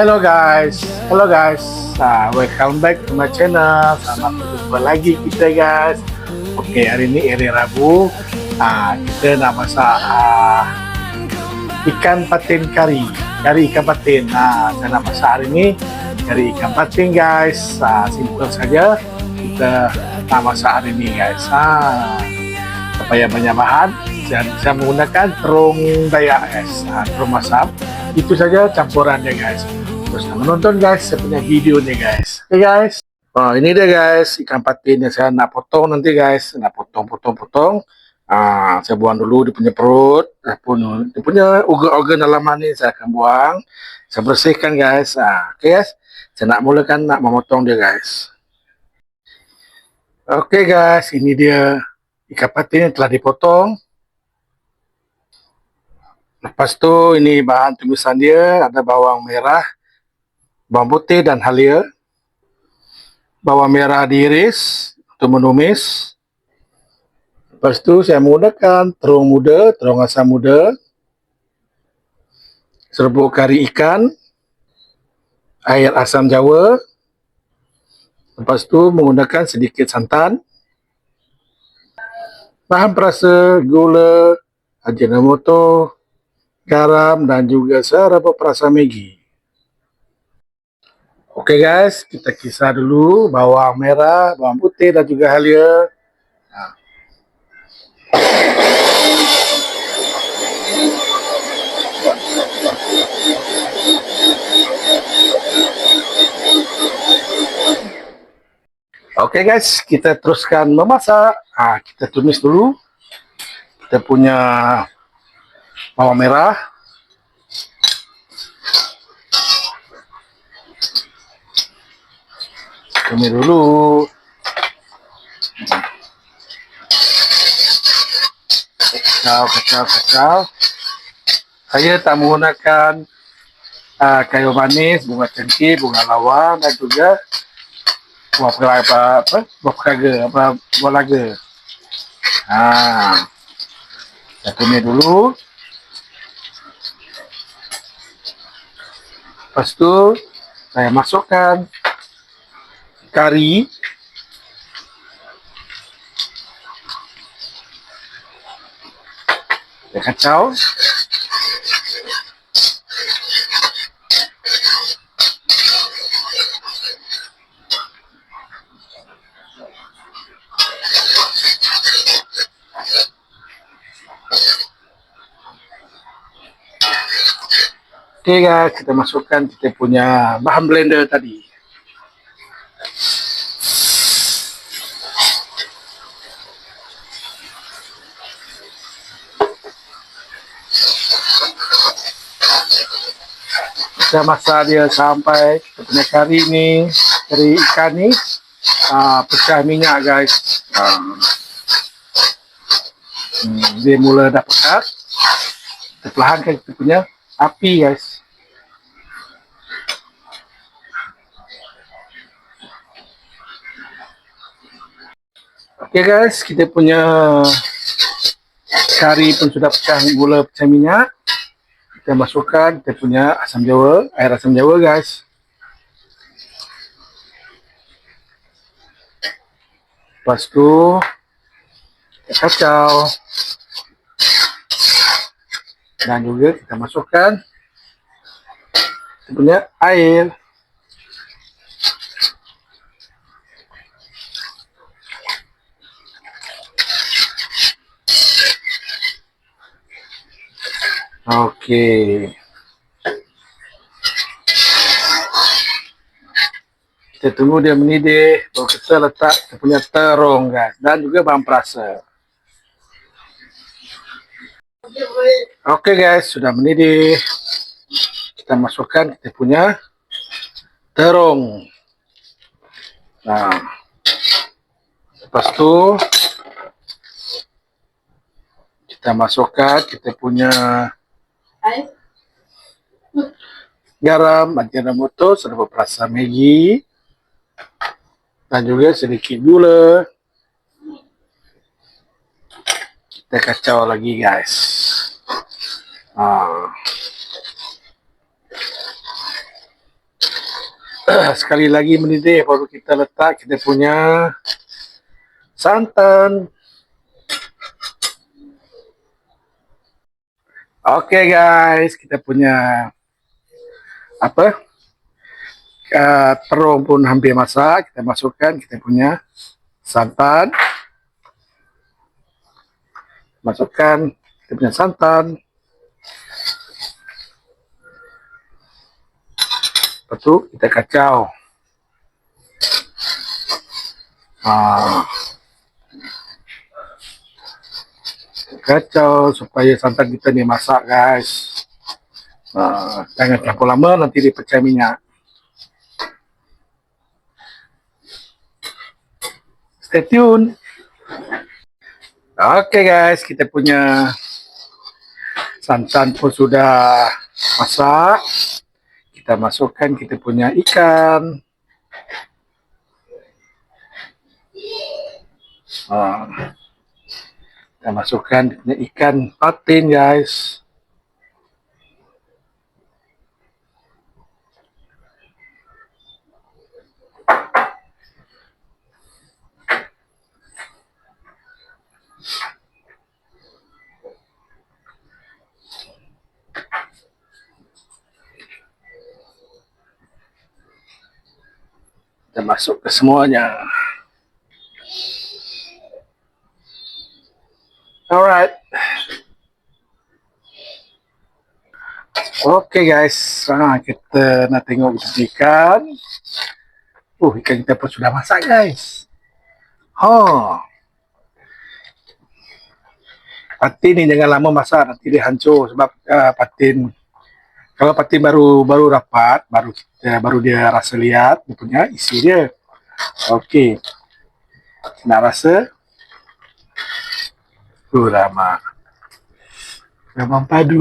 Hello guys. Welcome back to my channel. Selamat berjumpa lagi kita guys. Oke, hari ini hari Rabu. Kita nak masak ikan patin kari ikan patin. Saya nak masak hari ini kari ikan patin guys. Simple saja. Kita nak masak hari ini guys. Supaya banyak bahan, saya menggunakan terung dayak guys. Terung masak. Itu saja campurannya guys. Terus menonton guys, saya punya video nih guys. Oke guys. Ini dia guys, ikan patin yang saya nak potong nanti guys. Nak potong. Saya buang dulu dia punya perut, dia punya organ dalaman ni saya akan buang. Saya bersihkan guys. Oke guys. Saya nak mulakan nak memotong dia guys. Oke guys, ini dia ikan patin yang telah dipotong. Lepas tu ini bahan tumisan dia, ada bawang merah, bawang putih dan halia. Bawang merah diiris untuk menumis. Lepas tu saya menggunakan terung muda, terung asam muda, serbuk kari ikan, air asam jawa. Lepas tu menggunakan sedikit santan, bahan perasa gula, ajinomoto, garam dan juga serabut perasa Maggi. Oke guys, kita kisar dulu bawang merah, bawang putih dan juga halia. Oke guys, kita teruskan memasak. Kita tumis dulu. Kita punya bawang merah, tumis dulu. Kacau. Saya tak menggunakan kayu manis, bunga cengkeh, bunga lawang dan juga buah laga. Saya tumis dulu. Lepas tu saya masukkan kari. Saya kacau. Oke guys, kita masukkan kita punya bahan blender tadi. Kita masak dia sampai kita punya kari ni, kari ikan ni pecah minyak guys. Dia mula dah pekat. Kita perlahankan kita punya api guys. Oke guys, kita punya kari pun sudah pecah gula, pecah minyak. Kita masukkan kita punya asam jawa, air asam jawa guys. Lepas tu kita kacau. Dan juga kita masukkan kita punya air. Oke. Kita tunggu dia mendidih, baru kita letak kita punya terung guys dan juga bahan perasa. Oke guys, sudah mendidih. Kita masukkan kita punya terung. Lepas tu kita masukkan kita punya garam, ajinomoto, serbuk perasa Maggi dan juga sedikit gula. Kita kacau lagi guys. Sekali lagi mendidih baru kita letak kita punya santan. Oke guys, kita punya apa? Terung pun hampir masak. Kita masukkan kita punya santan. Masukkan kita punya santan. Lepas tu kita kacau. Kacau supaya santan kita ni masak guys. Jangan campur lama, nanti dia pecah minyak. Stay tune. Oke guys, kita punya santan pun sudah masak. Kita masukkan kita punya ikan. Kita masukkan ikan patin guys. Kita masuk ke semuanya. Alright. Oke guys, kita nak tengok ikan. Ikan kita pun sudah masak guys. Patin ni jangan lama masak, nanti dia hancur sebab patin. Kalau patin baru rapat, baru dia rasa lihat dia punya isi dia. Okey. Nak rasa? Lama. Memang padu.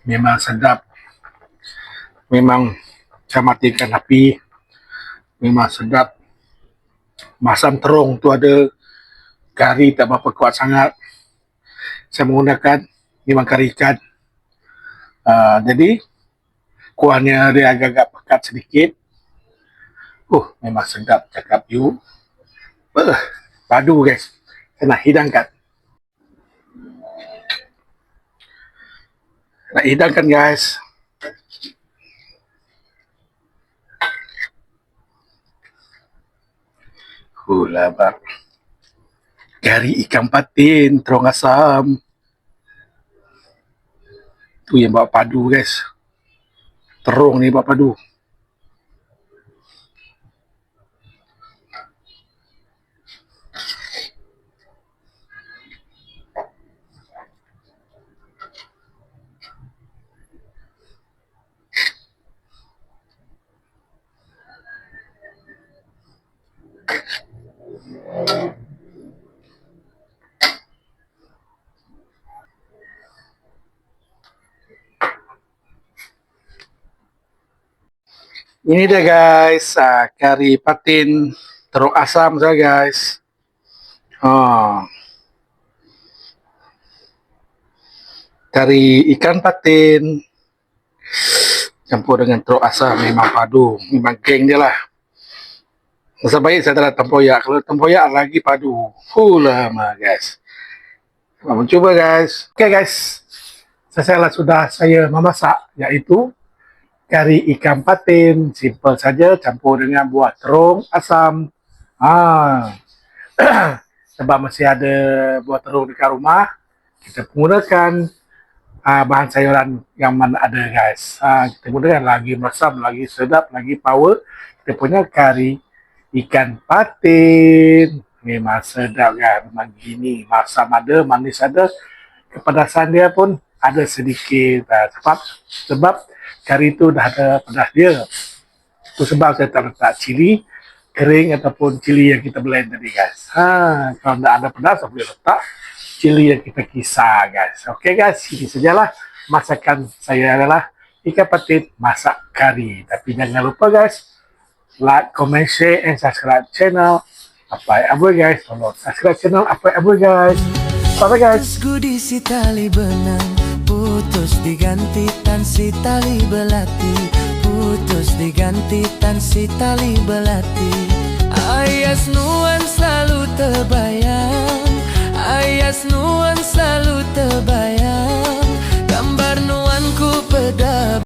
Memang sedap. Memang saya matikan api. Memang sedap. Masam terung tu ada kari tak berapa kuat sangat. Saya menggunakan memang kari ikan. Jadi kuahnya dia agak-agak pekat sedikit. Memang sedap cakap you. Padu guys. Saya nak hidangkan. Guys. Labak. Kari ikan patin, terung asam. Tu yang bawa padu guys. Terung ni bawa padu. Ini dia guys, kari patin terung asam saya guys. Kari ikan patin campur dengan terung asam memang padu, memang geng dia lah. Masa baik saya tak ada tempoyak, kalau tempoyak lagi padu. Lama guys. Selamat mencuba guys. Oke guys, selesailah sudah saya memasak, yaitu kari ikan patin, simple saja, campur dengan buah terung asam. Sebab masih ada buah terung dekat rumah, kita menggunakan bahan sayuran yang mana ada guys. Kita gunakan lagi meresap, lagi sedap, lagi power. Kita punya kari ikan patin. Memang sedap kan, memang gini. Masam ada, manis ada, kepedasan dia pun ada sedikit. Sebab kari itu dah ada pedas dia. Itu sebab saya tak letak cili kering ataupun cili yang kita blend tadi guys. Kalau tidak ada pedas, saya boleh letak cili yang kita kisar guys. Oke guys, ini sajalah masakan saya adalah ikan patin masak kari. Tapi jangan lupa guys, like, comment, share, and subscribe channel Apai Aboy guys. Tolong subscribe channel Apai Aboy guys. Bye guys. Gudi si tali benang, putus diganti tan si tali belati, putus diganti tan si tali belati. Ayas nuan selalu terbayang, ayas nuan selalu terbayang.